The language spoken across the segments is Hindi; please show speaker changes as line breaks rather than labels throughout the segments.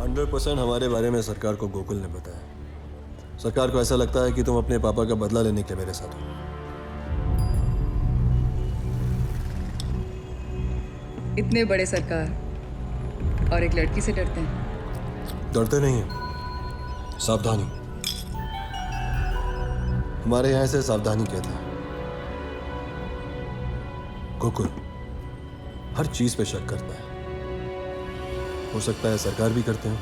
100% हमारे बारे में सरकार को गोकुल ने बताया। सरकार को ऐसा लगता है कि तुम अपने पापा का बदला लेने के लिए मेरे साथ हो।
इतने बड़े सरकार और एक लड़की से डरते हैं?
डरते नहीं हैं, सावधानी। हमारे यहां से सावधानी कहते हैं। गोकुल हर चीज पे शक करता है। हो सकता है सरकार भी करते हो।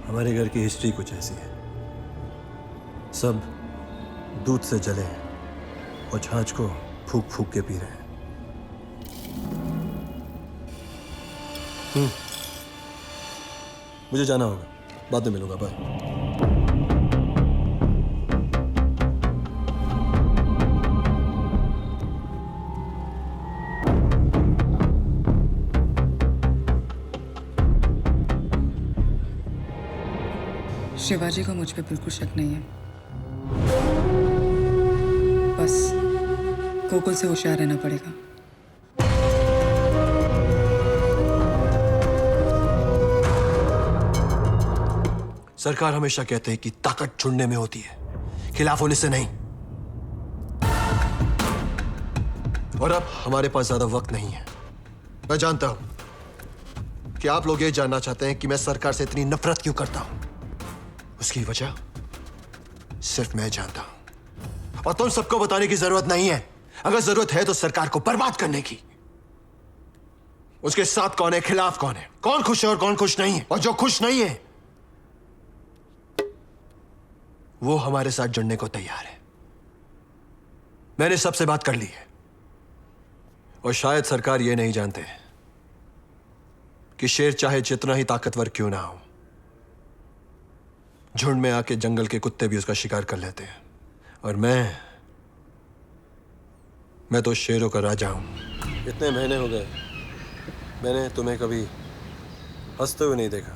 हमारे घर की हिस्ट्री कुछ ऐसी है। सब दूध से जले हैं और छाछ को फूक फूक के पी रहे हैं। मुझे जाना होगा, बाद में मिलूंगा। बाय।
शिवाजी को मुझ पे बिल्कुल शक नहीं है। बस गोकुल से होशियार रहना पड़ेगा।
सरकार हमेशा कहते हैं कि ताकत चुनने में होती है, खिलाफ होने से नहीं। और अब हमारे पास ज्यादा वक्त नहीं है। मैं जानता हूं कि आप लोग ये जानना चाहते हैं कि मैं सरकार से इतनी नफरत क्यों करता हूं। उसकी वजह सिर्फ मैं जानता हूं और तुम सबको बताने की जरूरत नहीं है। अगर जरूरत है तो सरकार को बर्बाद करने की। उसके साथ कौन है, खिलाफ कौन है, कौन खुश है और कौन खुश नहीं है। और जो खुश नहीं है वो हमारे साथ जुड़ने को तैयार है। मैंने सबसे बात कर ली है और शायद सरकार ये नहीं जानते कि शेर चाहे जितना ही ताकतवर क्यों ना हो, झुंड में आके जंगल के कुत्ते भी उसका शिकार कर लेते हैं। और मैं तो शेरों का राजा हूं। इतने महीने हो गए, मैंने तुम्हें कभी हंसते हुए नहीं देखा।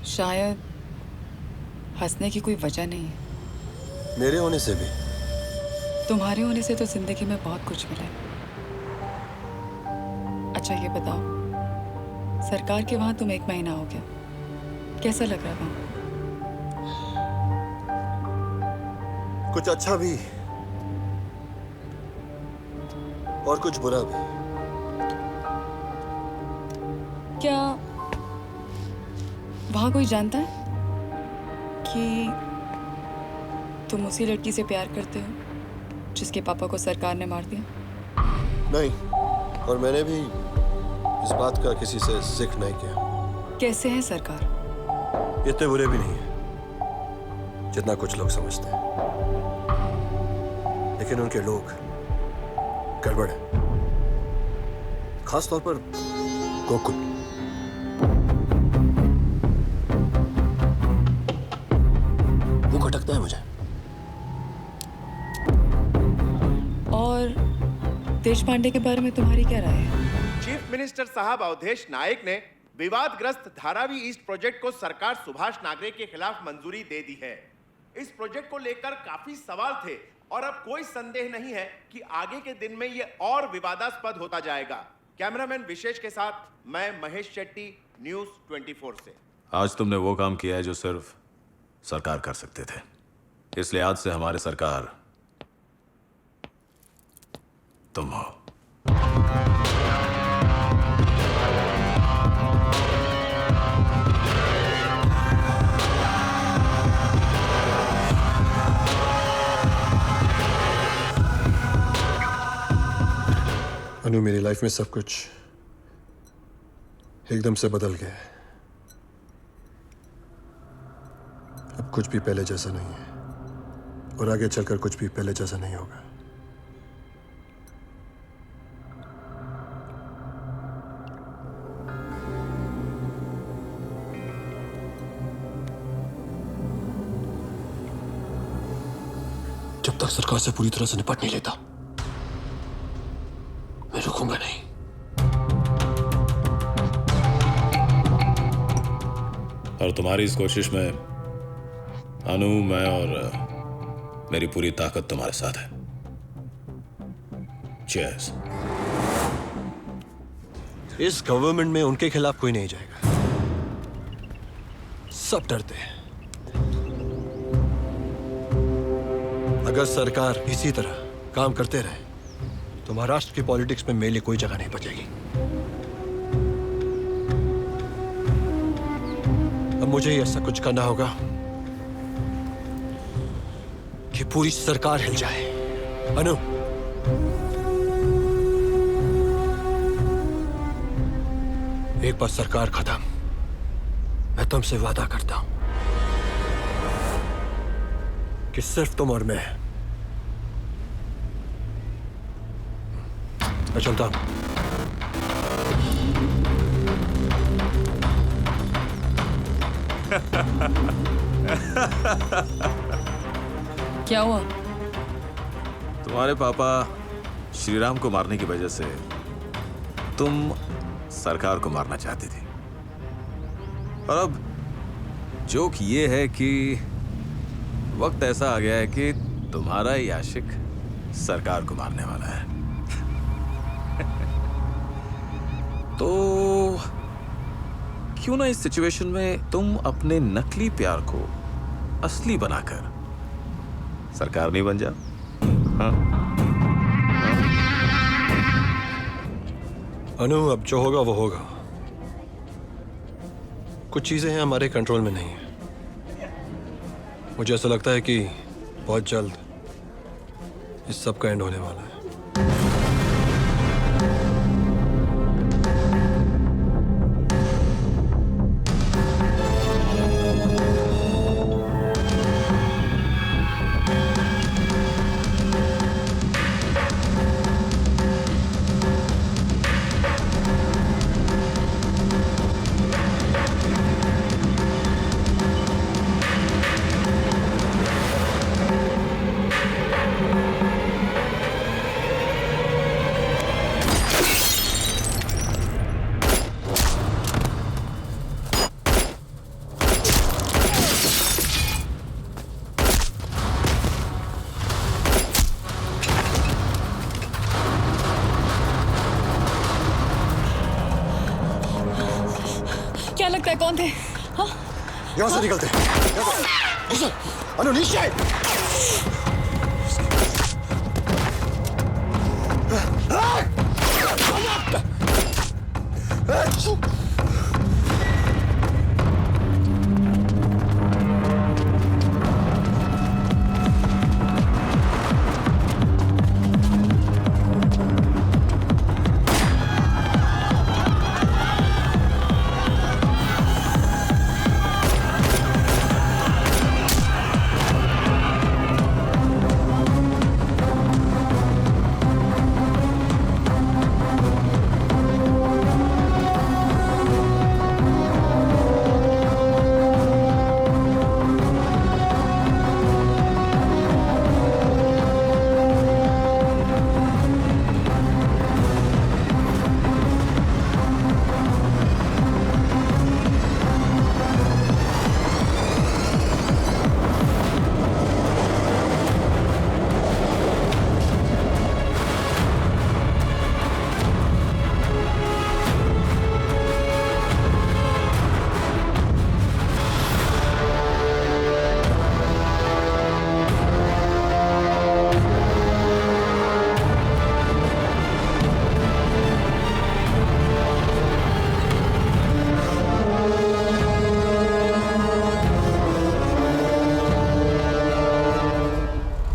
शायद हंसने की कोई वजह नहीं है।
मेरे होने से भी।
तुम्हारे होने से तो जिंदगी में बहुत कुछ मिला है। अच्छा ये बताओ, सरकार के वहां तुम 1 महीना हो गया, कैसा लग रहा वहां?
कुछ अच्छा भी और कुछ बुरा भी।
क्या वहां कोई जानता है कि तुम उसी लड़की से प्यार करते हो जिसके पापा को सरकार ने मार दिया?
नहीं, और मैंने भी इस बात का किसी से जिक्र नहीं किया।
कैसे है सरकार?
इतने बुरे भी नहीं है जितना कुछ लोग समझते हैं, लेकिन उनके लोग गड़बड़ है। खास तौर पर गोकुल। वो खटकता है मुझे।
और देश पांडे के बारे में तुम्हारी क्या राय है?
चीफ मिनिस्टर साहब अवधेश नायक ने विवादग्रस्त धारावी ईस्ट प्रोजेक्ट को सरकार सुभाष नागरे के खिलाफ मंजूरी दे दी है। इस प्रोजेक्ट को लेकर काफी सवाल थे और अब कोई संदेह नहीं है कि आगे के दिन में यह और विवादास्पद होता जाएगा। कैमरामैन विशेष के साथ मैं महेश शेट्टी, न्यूज़ 24 से।
आज तुमने वो काम किया है जो सिर्फ सरकार कर सकते थे, इसलिए आज से हमारे सरकार तुम हो।
अनु, मेरी लाइफ में सब कुछ एकदम से बदल गया है। अब कुछ भी पहले जैसा नहीं है और आगे चलकर कुछ भी पहले जैसा नहीं होगा। जब तक सरकार से पूरी तरह से निपट नहीं लेता, मैं रुकूंगा नहीं।
और तुम्हारी इस कोशिश में अनु, मैं और मेरी पूरी ताकत तुम्हारे साथ है। चीयर्स।
इस गवर्नमेंट में उनके खिलाफ कोई नहीं जाएगा। सब डरते हैं। अगर सरकार इसी तरह काम करते रहे तो महाराष्ट्र की पॉलिटिक्स में मेरे लिए कोई जगह नहीं बचेगी। अब मुझे ही ऐसा कुछ करना होगा कि पूरी सरकार हिल जाए। अनु, एक बार सरकार खत्म, मैं तुमसे वादा करता हूं कि सिर्फ तुम और मैं चलता हूं।
क्या हुआ?
तुम्हारे पापा श्रीराम को मारने की वजह से तुम सरकार को मारना चाहती थी, और अब जोक ये है कि वक्त ऐसा आ गया है कि तुम्हारा ही आशिक सरकार को मारने वाला है। तो क्यों ना इस सिचुएशन में तुम अपने नकली प्यार को असली बनाकर सरकार नहीं बन जाओ? हाँ?
अनु, अब जो होगा वो होगा। कुछ चीजें हैं हमारे कंट्रोल में नहीं है। मुझे ऐसा लगता है कि बहुत जल्द इस सब का एंड होने वाला है।
क्या लगता है कौन थे? हाँ?
यहां से निकलते हैं। अनु, नीचे!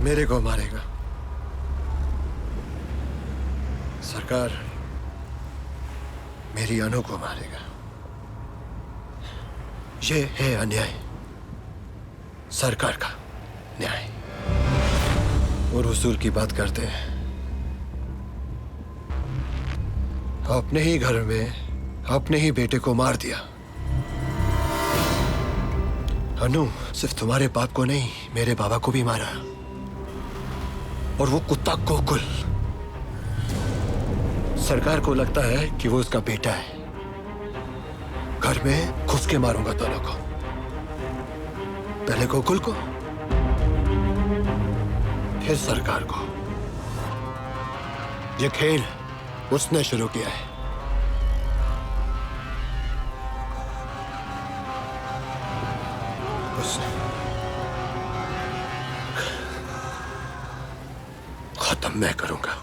मेरे को मारेगा सरकार, मेरी अनु को मारेगा। ये है अन्याय, सरकार का न्याय। और हुजूर की बात करते हैं, अपने ही घर में अपने ही बेटे को मार दिया। अनु, सिर्फ तुम्हारे बाप को नहीं, मेरे बाबा को भी मारा। और वो कुत्ता गोकुल, सरकार को लगता है कि वो उसका बेटा है। घर में घुस के मारूंगा दोनों को, पहले गोकुल को फिर सरकार को। ये खेल उसने शुरू किया है, उसे खत्म मैं करूंगा।